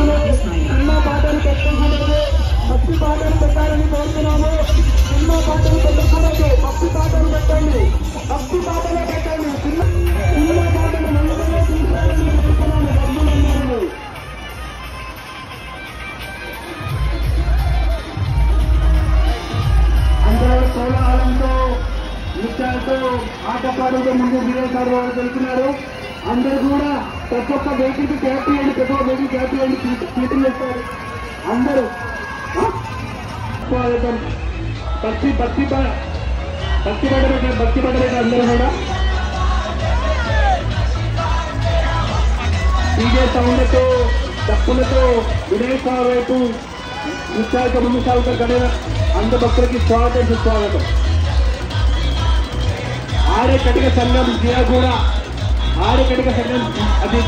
భక్తులు సినిమా పాటలు పెట్టకూడదు, భక్తి పాటలు పెట్టాలని కోరుతున్నాము. సినిమా పాటలు పెట్టకూడదు, భక్తి పాటలు పెట్టండి, భక్తి పాటలే పెట్టండి. సినిమా పాటలు మంచిగా తీసుకోవాలని కోరుతున్నాము భక్తులందరూ. అందరూ కోలాహలంతో నృత్యాలతో ఆటపాటలతో ముందు విజయసారి వారు తెలుస్తున్నారు. అందరూ కూడా ప్రతి ఒక్క వెహికల్కి క్యాప్ చేయండి, ప్రతి ఒక్క వెహికల్ క్యాప్ చేయండి, సీట్లు వేస్తారు అందరూ. స్వాగతం. భక్తి భక్తి భక్తి పడబెట్ట అందరూ కూడా డీజే సౌండ్లతో డప్పులతో వినాయక వైపు నృత్యాలతో ముందు సాగుతారు కదా. అందరు భక్తులకి స్వాగతం సుస్వాగతం. ఆడే కటిక సంఘం జియా కూడా ఆడే కటిక సంఘం అది